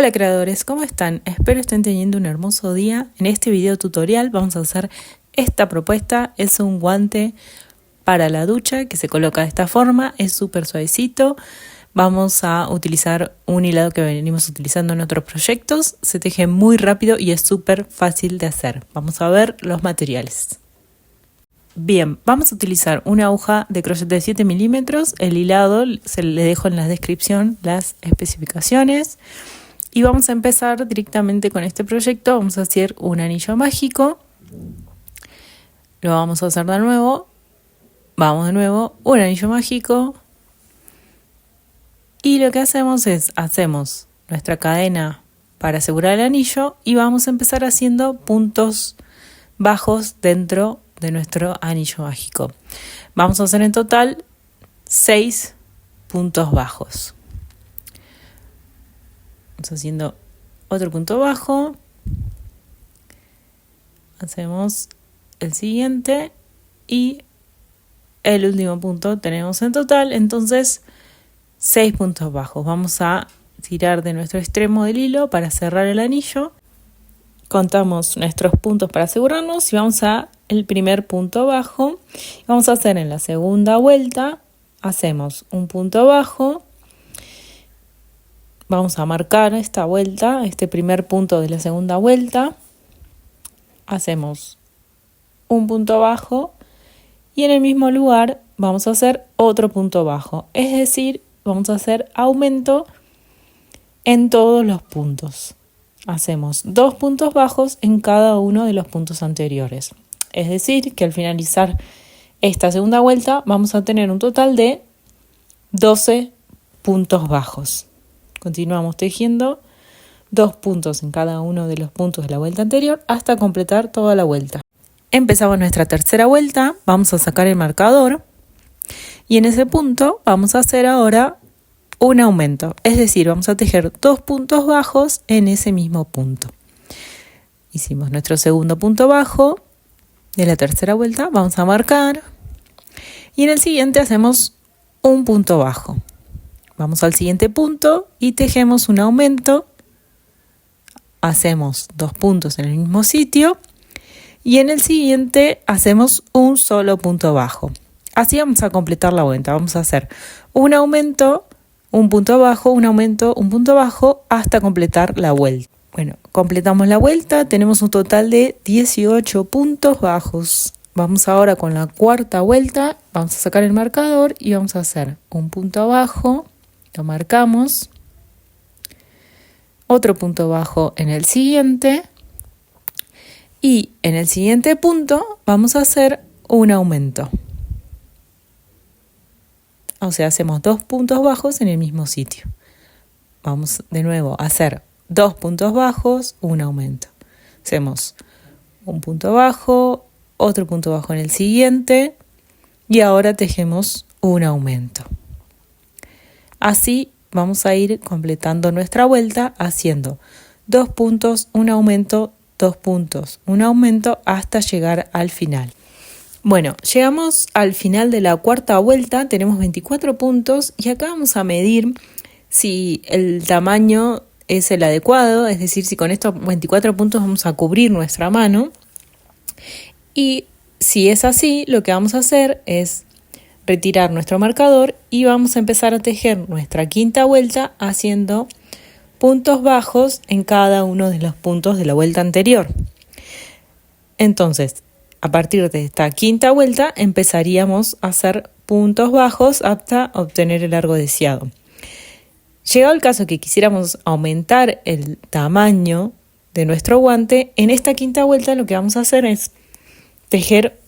Hola creadores, ¿cómo están? Espero estén teniendo un hermoso día. En este video tutorial vamos a hacer esta propuesta. Es un guante para la ducha que se coloca de esta forma, es súper suavecito. Vamos a utilizar un hilado que venimos utilizando en otros proyectos. Se teje muy rápido y es súper fácil de hacer. Vamos a ver los materiales. Bien, vamos a utilizar una aguja de crochet de 7 milímetros. El hilado se le dejo en la descripción las especificaciones. Y vamos a empezar directamente con este proyecto. Vamos a hacer un anillo mágico. Lo vamos a hacer de nuevo. Vamos de nuevo, un anillo mágico. Y lo que hacemos es, hacemos nuestra cadena para asegurar el anillo y vamos a empezar haciendo puntos bajos dentro de nuestro anillo mágico. Vamos a hacer en total 6 puntos bajos. Vamos haciendo otro punto bajo. Hacemos el siguiente y el último punto tenemos en total, entonces 6 puntos bajos. Vamos a tirar de nuestro extremo del hilo para cerrar el anillo. Contamos nuestros puntos para asegurarnos y vamos a el primer punto bajo. Vamos a hacer en la segunda vuelta, hacemos un punto bajo. Vamos a marcar esta vuelta, este primer punto de la segunda vuelta. Hacemos un punto bajo y en el mismo lugar vamos a hacer otro punto bajo. Es decir, vamos a hacer aumento en todos los puntos. Hacemos 2 puntos bajos en cada uno de los puntos anteriores. Es decir, que al finalizar esta segunda vuelta vamos a tener un total de 12 puntos bajos. Continuamos tejiendo 2 puntos en cada uno de los puntos de la vuelta anterior hasta completar toda la vuelta. Empezamos nuestra tercera vuelta, vamos a sacar el marcador y en ese punto vamos a hacer ahora un aumento. Es decir, vamos a tejer 2 puntos bajos en ese mismo punto. Hicimos nuestro segundo punto bajo de la tercera vuelta, vamos a marcar y en el siguiente hacemos un punto bajo. Vamos al siguiente punto y tejemos un aumento. Hacemos 2 puntos en el mismo sitio y en el siguiente hacemos un solo punto bajo. Así vamos a completar la vuelta. Vamos a hacer un aumento, un punto bajo, un aumento, un punto bajo hasta completar la vuelta. Bueno, completamos la vuelta, tenemos un total de 18 puntos bajos. Vamos ahora con la cuarta vuelta, vamos a sacar el marcador y vamos a hacer un punto bajo. Lo marcamos, otro punto bajo en el siguiente y en el siguiente punto vamos a hacer un aumento. O sea, hacemos 2 puntos bajos en el mismo sitio. Vamos de nuevo a hacer 2 puntos bajos, un aumento. Hacemos un punto bajo, otro punto bajo en el siguiente y ahora tejemos un aumento. Así vamos a ir completando nuestra vuelta haciendo 2 puntos, un aumento, 2 puntos, un aumento hasta llegar al final. Bueno, llegamos al final de la cuarta vuelta, tenemos 24 puntos y acá vamos a medir si el tamaño es el adecuado, es decir, si con estos 24 puntos vamos a cubrir nuestra mano. Y si es así, lo que vamos a hacer es retirar nuestro marcador y vamos a empezar a tejer nuestra quinta vuelta haciendo puntos bajos en cada uno de los puntos de la vuelta anterior. Entonces, a partir de esta quinta vuelta empezaríamos a hacer puntos bajos hasta obtener el largo deseado. Llegado el caso que quisiéramos aumentar el tamaño de nuestro guante, en esta quinta vuelta lo que vamos a hacer es tejer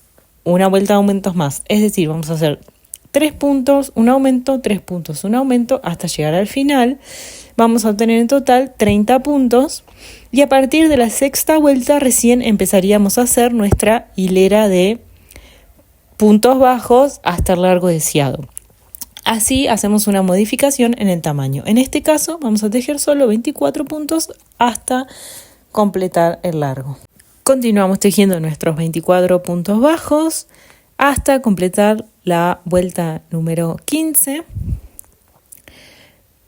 una vuelta de aumentos más, es decir, vamos a hacer 3 puntos, un aumento, 3 puntos, un aumento, hasta llegar al final. Vamos a tener en total 30 puntos y a partir de la sexta vuelta recién empezaríamos a hacer nuestra hilera de puntos bajos hasta el largo deseado. Así hacemos una modificación en el tamaño. En este caso vamos a tejer solo 24 puntos hasta completar el largo. Continuamos tejiendo nuestros 24 puntos bajos hasta completar la vuelta número 15.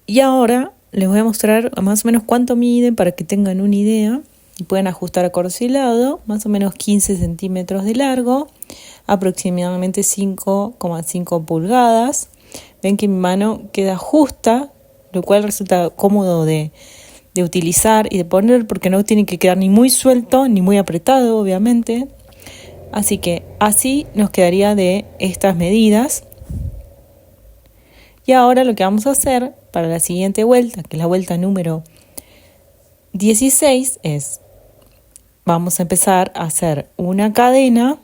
Y ahora les voy a mostrar más o menos cuánto mide para que tengan una idea y pueden ajustar a corso y lado, más o menos 15 centímetros de largo, aproximadamente 5,5 pulgadas. Ven que mi mano queda justa, lo cual resulta cómodo de utilizar y de poner porque no tiene que quedar ni muy suelto ni muy apretado, obviamente. Así que así nos quedaría de estas medidas. Y ahora lo que vamos a hacer para la siguiente vuelta, que es la vuelta número 16, vamos a empezar a hacer una cadena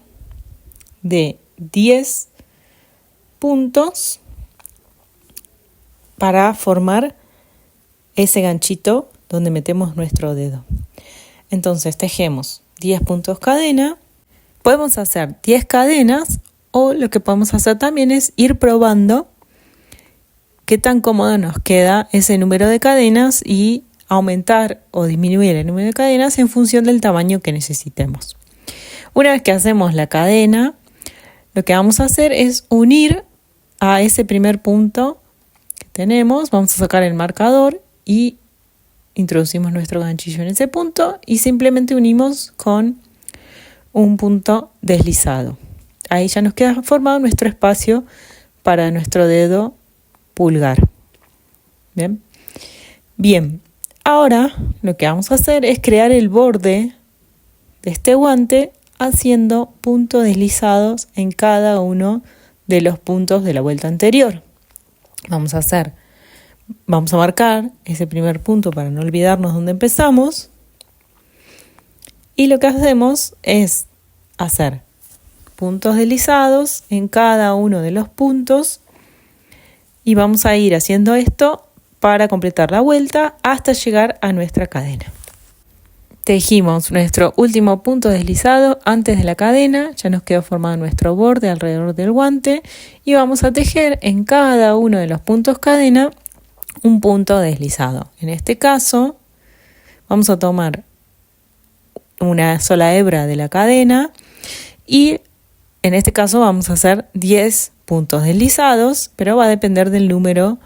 de 10 puntos para formar ese ganchito donde metemos nuestro dedo. Entonces tejemos 10 puntos cadena. Podemos hacer 10 cadenas o lo que podemos hacer también es ir probando qué tan cómodo nos queda ese número de cadenas y aumentar o disminuir el número de cadenas en función del tamaño que necesitemos. Una vez que hacemos la cadena, lo que vamos a hacer es unir a ese primer punto que tenemos. Vamos a sacar el marcador y introducimos nuestro ganchillo en ese punto y simplemente unimos con un punto deslizado. Ahí ya nos queda formado nuestro espacio para nuestro dedo pulgar. Bien, ahora lo que vamos a hacer es crear el borde de este guante haciendo puntos deslizados en cada uno de los puntos de la vuelta anterior. Vamos a marcar ese primer punto para no olvidarnos dónde empezamos. Y lo que hacemos es hacer puntos deslizados en cada uno de los puntos. Y vamos a ir haciendo esto para completar la vuelta hasta llegar a nuestra cadena. Tejimos nuestro último punto deslizado antes de la cadena, ya nos quedó formado nuestro borde alrededor del guante y vamos a tejer en cada uno de los puntos cadena un punto deslizado. En este caso vamos a tomar una sola hebra de la cadena y en este caso vamos a hacer 10 puntos deslizados, pero va a depender del número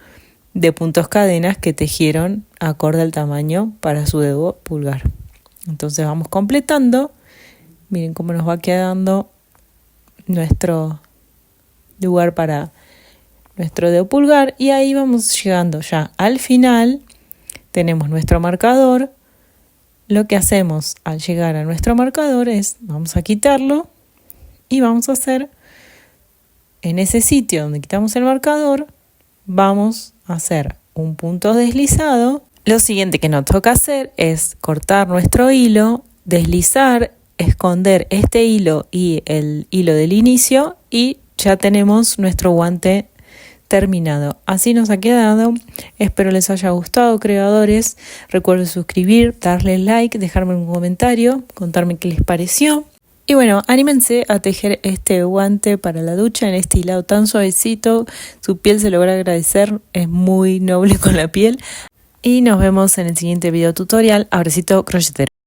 de puntos cadenas que tejieron acorde al tamaño para su dedo pulgar. Entonces vamos completando. Miren cómo nos va quedando nuestro lugar para nuestro dedo pulgar y ahí vamos llegando ya al final. Tenemos nuestro marcador. Lo que hacemos al llegar a nuestro marcador es, vamos a quitarlo y vamos a hacer en ese sitio donde quitamos el marcador, vamos a hacer un punto deslizado. Lo siguiente que nos toca hacer es cortar nuestro hilo, deslizar, esconder este hilo y el hilo del inicio y ya tenemos nuestro guante terminado. Así nos ha quedado. Espero les haya gustado, creadores. Recuerden suscribir, darle like, dejarme un comentario, contarme qué les pareció. Y bueno, anímense a tejer este guante para la ducha en este hilado tan suavecito. Su piel se logra agradecer, es muy noble con la piel. Y nos vemos en el siguiente video tutorial. Abracito crochetero.